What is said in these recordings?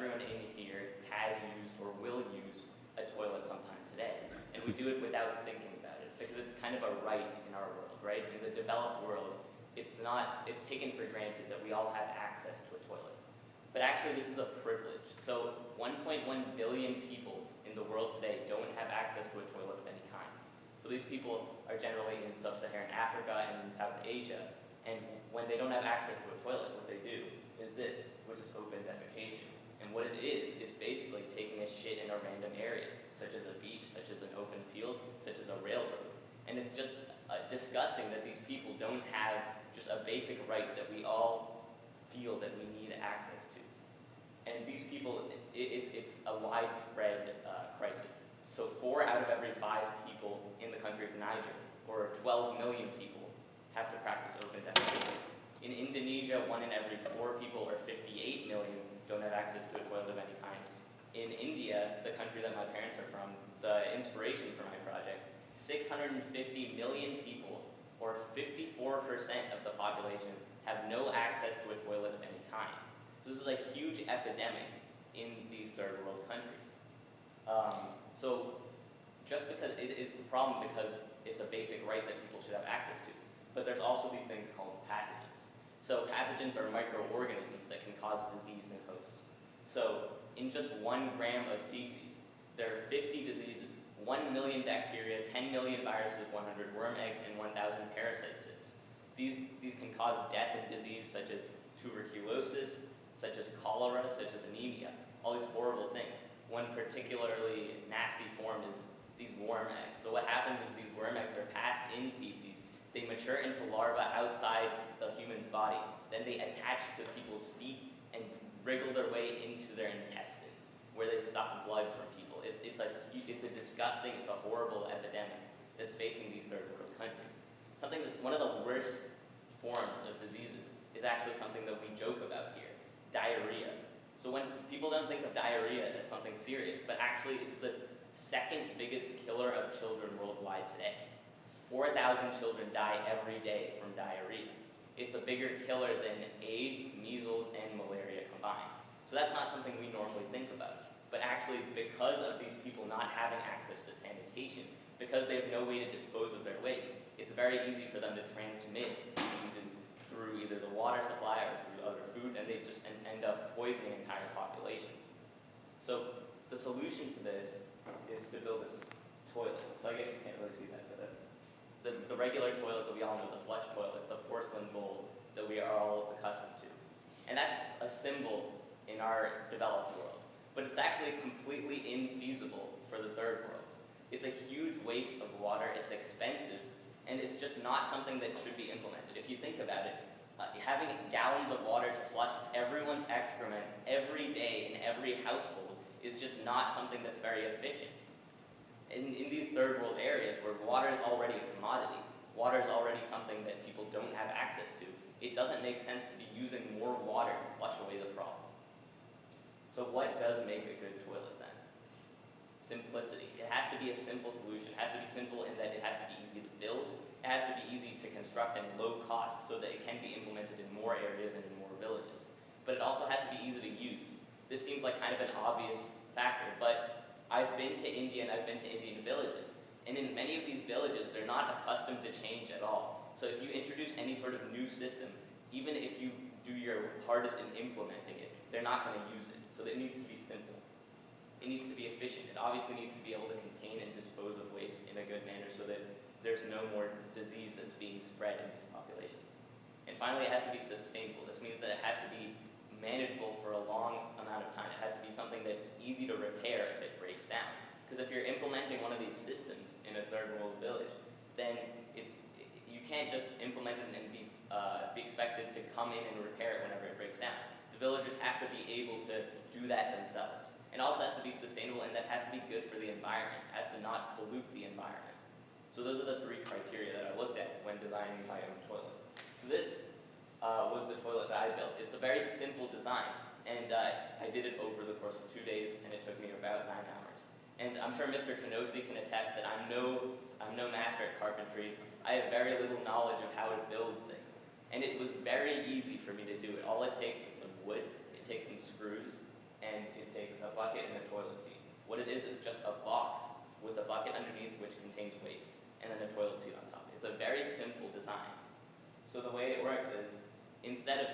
everyone in here has used or will use a toilet sometime today. And we do it without thinking about it, because it's kind of a right in our world, right? In the developed world, it's taken for granted that we all have access to a toilet. But actually, this is a privilege. So 1.1 billion people in the world today don't have access to a toilet of any kind. So these people are generally in sub-Saharan Africa and in South Asia, and when they don't have access to a toilet, what they do is this, which is open defecation. And what it is basically taking a shit in a random area, such as a beach, such as an open field, such as a railroad. And it's just disgusting that these people don't have just a basic right that we all feel that we need access to. And these people, it's a widespread crisis. So 4 out of every 5 people in the country of Niger, or 12 million people, have to practice open defecation. In Indonesia, 1 in every 4 people, or 58 million, don't have access to a toilet of any kind. In India, the country that my parents are from, the inspiration for my project, 650 million people, or 54% of the population, have no access to a toilet of any kind. So this is a huge epidemic in these third world countries. So just because it's a problem because it's a basic right that people should have access to, but there's also these things called pathogens. So pathogens are microorganisms that can cause disease in hosts. So in just 1 gram of feces, there are 50 diseases, 1 million bacteria, 10 million viruses, 100 worm eggs, and 1,000 parasite cysts. These can cause death and disease such as tuberculosis, such as cholera, such as anemia, all these horrible things. One particularly nasty form is these worm eggs. So what happens is these worm eggs are passed in feces. They mature into larvae outside the human's body. Then they attach to people's feet and wriggle their way into their intestines, where they suck blood from people. It's a disgusting, it's a horrible epidemic that's facing these third world countries. Something that's one of the worst forms of diseases is actually something that we joke about here, diarrhea. So when people don't think of diarrhea as something serious, but actually it's the 2nd biggest killer of children worldwide today. 4,000 children die every day from diarrhea. It's a bigger killer than AIDS, measles, and malaria combined. So that's not something we normally think about. But actually, because of these people not having access to sanitation, because they have no way to dispose of their waste, it's very easy for them to transmit diseases through either the water supply or through other food, and they just end up poisoning entire populations. So the solution to this is to build a toilet. So I guess you can't really see that, but that's the regular toilet that we all know, the flush toilet, the porcelain bowl that we are all accustomed to. And that's a symbol in our developed world. But it's actually completely infeasible for the third world. It's a huge waste of water, it's expensive, and it's just not something that should be implemented. If you think about it, having gallons of water to flush everyone's excrement every day in every household is just not something that's very efficient. In these third world areas where water is already a commodity, water is already something that people don't have access to, it doesn't make sense to be using more water to flush away the problem. So what does make a good toilet then? Simplicity. It has to be a simple solution. It has to be simple in that it has to be easy to build, it has to be easy to construct and low cost so that it can be implemented in more areas and in more villages. But it also has to be easy to use. This seems like kind of an obvious factor, but I've been to India and I've been to Indian villages. And in many of these villages, they're not accustomed to change at all. So if you introduce any sort of new system, even if you do your hardest in implementing it, they're not going to use it. So it needs to be simple. It needs to be efficient. It obviously needs to be able to contain and dispose of waste in a good manner so that there's no more disease that's being spread in these populations. And finally, it has to be sustainable. This means that it has to be manageable for a long amount of time. It has to be something that's easy to repair if it breaks down. Because if you're implementing one of these systems in a third world village, then you can't just implement it and be expected to come in and repair it whenever it breaks down. The villagers have to be able to do that themselves. It also has to be sustainable, and that has to be good for the environment. It has to not pollute the environment. So those are the 3 criteria that I looked at when designing my own toilet. So this was the toilet that I built. It's a very simple design, and I did it over the course of 2 days, and it took me about 9 hours. And I'm sure Mr. Kanosi can attest that I'm no master at carpentry. I have very little knowledge of how to build things. And it was very easy for me to do it. All it takes is some wood, it takes some screws, and it bucket underneath which contains waste, and then a toilet seat on top. It's a very simple design. So the way it works is, instead of,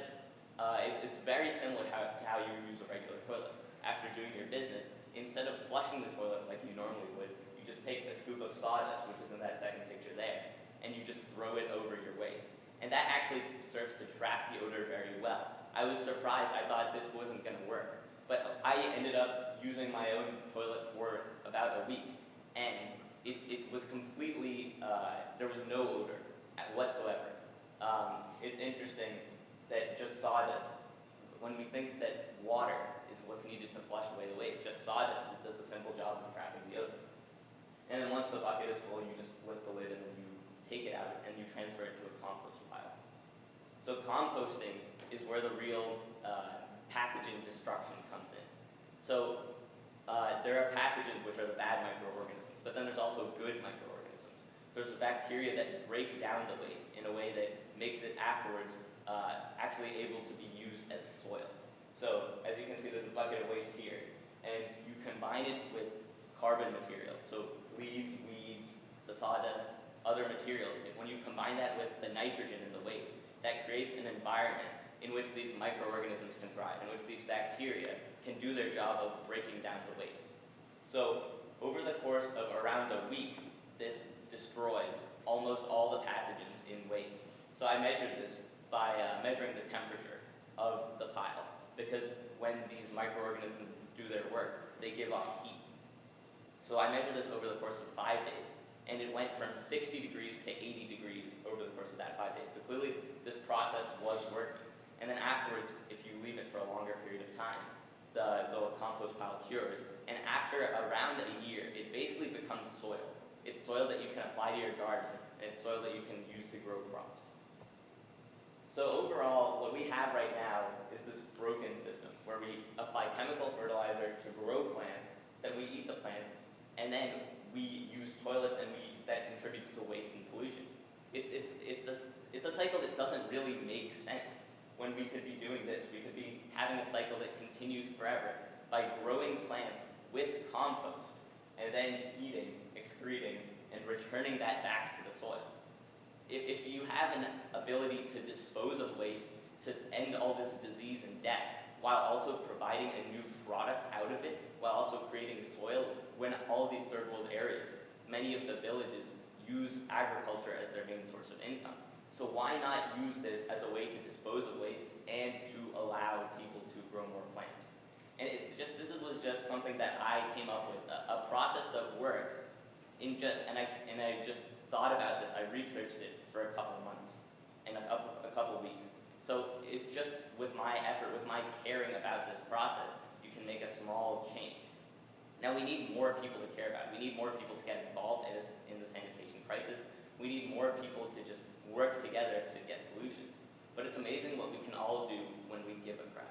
it's very similar to how you use a regular toilet. After doing your business, instead of flushing the toilet like you normally would, you just take a scoop of sawdust, which is in that second picture there, and you just throw it over your waste. And that actually serves to trap the odor very well. I was surprised, I thought this wasn't gonna work. But I ended up using my own toilet for about a week, and it was completely, there was no odor whatsoever. It's interesting that just sawdust, when we think that water is what's needed to flush away the waste, just sawdust does a simple job of trapping the odor. And then once the bucket is full, you just lift the lid and then you take it out and you transfer it to a compost pile. So composting is where the real pathogen destruction comes in. So there are pathogens, which are the bad microorganisms, but then there's also good microorganisms. There's the bacteria that break down the waste in a way that makes it afterwards actually able to be used as soil. So as you can see, there's a bucket of waste here, and you combine it with carbon materials, so leaves, weeds, the sawdust, other materials. When you combine that with the nitrogen in the waste, that creates an environment in which these microorganisms can thrive, in which these bacteria can do their job of breaking down the waste. So over the course of around a week, this destroys almost all the pathogens in waste. So I measured this by measuring the temperature of the pile, because when these microorganisms do their work, they give off heat. So I measured this over the course of 5 days, and it went from 60 degrees to 80 degrees over the course of that 5 days. So clearly, this process was working. And then afterwards, if you leave it for a longer period of time, the compost pile cures, and after around a year, it basically becomes soil. It's soil that you can apply to your garden, and it's soil that you can use to grow crops. So overall, what we have right now is this broken system, where we apply chemical fertilizer to grow plants, then we eat the plants, and then we use toilets and that contributes to waste and pollution. It's a cycle that doesn't really make sense. When we could be doing this, we could be having a cycle that continues forever by growing plants with compost, and then eating, excreting, and returning that back to the soil. If you have an ability to dispose of waste, to end all this disease and death, while also providing a new product out of it, while also creating soil, when all these third world areas, many of the villages use agriculture as their main source of income. So why not use this as a way to dispose of waste and to allow people to grow more plants? And this was just something that I came up with, a process that works. And I just thought about this. I researched it for a couple of months and a couple of weeks. So it's just with my effort, with my caring about this process, you can make a small change. Now we need more people to care about it. We need more people to get involved in the sanitation crisis. We need more people to just work together to get solutions. But it's amazing what we can all do when we give a crap.